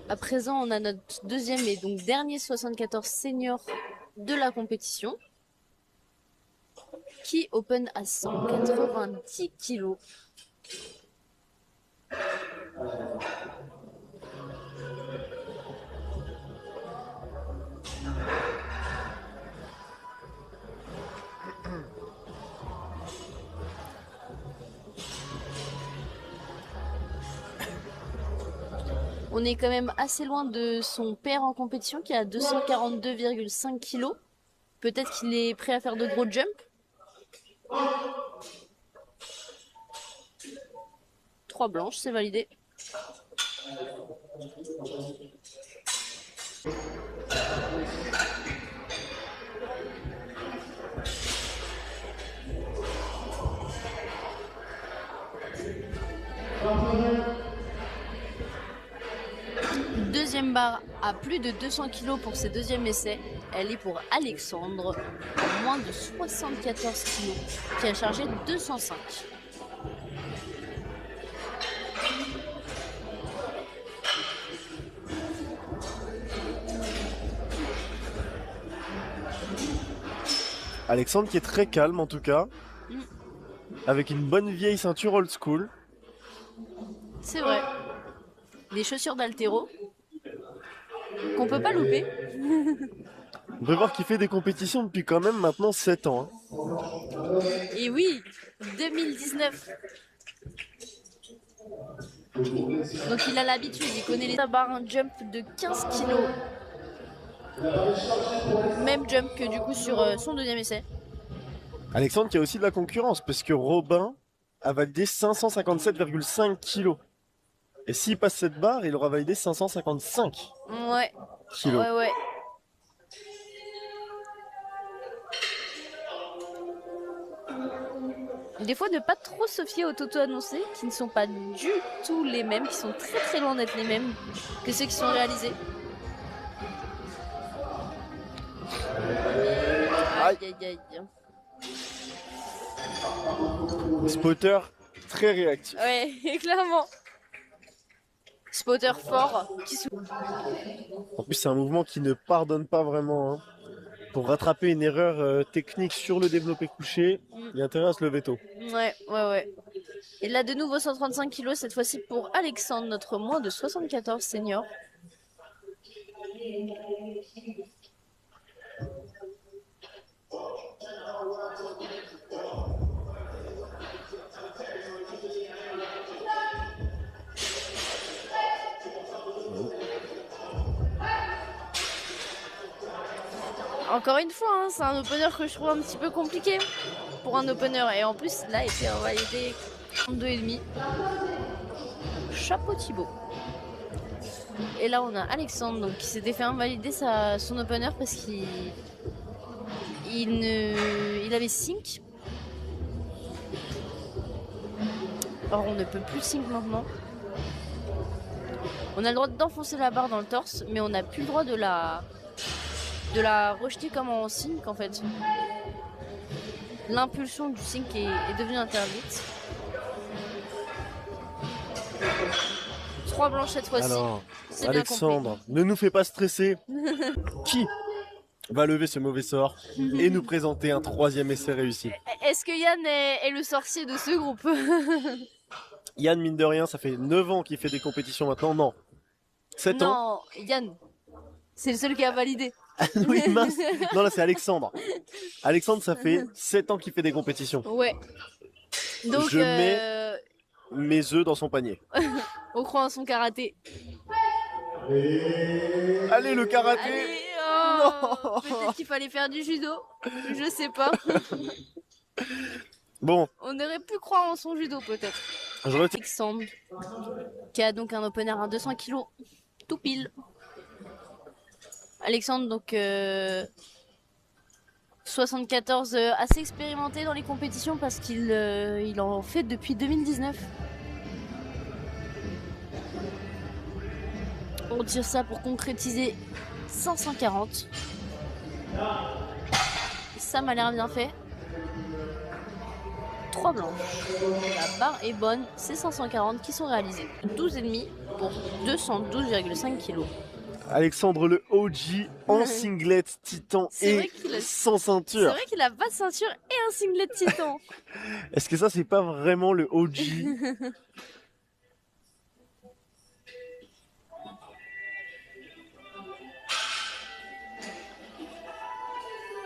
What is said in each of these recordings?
À présent, on a notre deuxième et donc dernier 74 senior de la compétition qui open à 190 kg. On est quand même assez loin de son père en compétition qui a 242,5 kg. Peut-être qu'il est prêt à faire de gros jumps. 3 blanches, c'est validé. Deuxième barre à plus de 200 kg pour ses deuxièmes essais. Elle est pour Alexandre, à moins de 74 kg, qui a chargé 205. Alexandre qui est très calme en tout cas, avec une bonne vieille ceinture old school. C'est vrai. Des chaussures d'altéro qu'on peut pas louper. On peut voir qu'il fait des compétitions depuis quand même maintenant 7 ans. Et oui, 2019. Donc il a l'habitude, il connaît les barres, un jump de 15 kg. Même jump que du coup sur son deuxième essai. Alexandre qui a aussi de la concurrence parce que Robin a validé 557,5 kg. Et s'il passe cette barre, il aura validé 555 Ouais. kilos. Ouais. Des fois, ne pas trop se fier aux totaux annoncés, qui ne sont pas du tout les mêmes, qui sont très très loin d'être les mêmes que ceux qui sont réalisés. Aïe. Spotter très réactif. Ouais, clairement. Spotter fort. En plus, c'est un mouvement qui ne pardonne pas vraiment. Pour rattraper une erreur technique sur le développé couché, il y a intérêt à se lever tôt. Ouais. Et là, de nouveau 135 kg, cette fois-ci pour Alexandre, notre moins de 74 senior. Encore une fois, c'est un opener que je trouve un petit peu compliqué pour un opener. Et en plus, là, il était invalidé 32,5. Chapeau Thibaut. Et là, on a Alexandre donc, qui s'était fait invalider son opener parce qu'il avait sync. Or, on ne peut plus sync maintenant. On a le droit d'enfoncer la barre dans le torse, mais on n'a plus le droit de la rejeter comme en sync en fait. L'impulsion du sync est devenue interdite. 3 blanches cette fois-ci. Alors, Alexandre, ne nous fais pas stresser. Qui va lever ce mauvais sort et nous présenter un troisième essai réussi? Est-ce que Yann est le sorcier de ce groupe? Yann, mine de rien, ça fait 9 ans qu'il fait des compétitions maintenant. Non. 7 ans. Non, Yann, c'est le seul qui a validé. Oui, mince. Non, là, c'est Alexandre. Alexandre, ça fait 7 ans qu'il fait des compétitions. Ouais. Donc, je mets mes œufs dans son panier. On croit en son karaté. Allez, le karaté. Allez, peut-être qu'il fallait faire du judo. Je sais pas. Bon. On aurait pu croire en son judo, peut-être. Alexandre, qui a donc un opener à 200 kg. Tout pile. Alexandre, donc 74, assez expérimenté dans les compétitions parce qu'il en fait depuis 2019. On tire ça pour concrétiser 540. Ça m'a l'air bien fait. 3 blanches. La barre est bonne, c'est 540 qui sont réalisés. 12,5 pour 212,5 kg. Alexandre le OG en singlet titan et sans C'est ceinture. vrai qu'il a pas de ceinture et un singlet titan. Est-ce que ça, c'est pas vraiment le OG?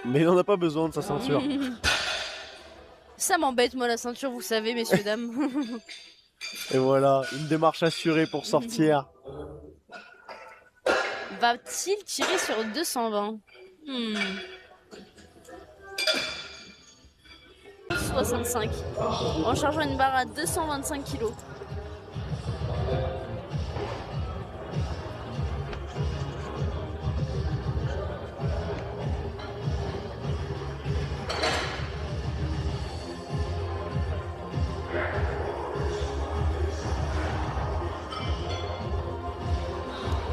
Mais il n'en a pas besoin de sa ceinture. Ça m'embête, moi, la ceinture, vous savez, messieurs, dames. Et voilà, une démarche assurée pour sortir. Va-t-il tirer sur 220? 65. En chargeant une barre à 225 kg.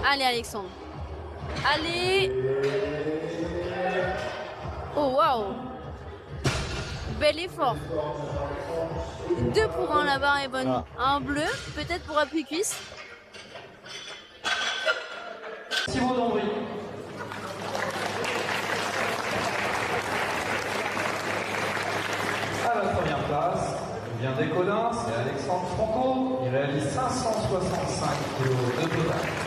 Allez, Alexandre. Allez. Oh, waouh. Bel effort. 2 pour 1, la barre est bonne. Ah. Un bleu, peut-être pour appui cuisse. Thibaut Dombry. À la première place, il vient d'Écodin, c'est Alexandre Franco. Il réalise 565 kg de total.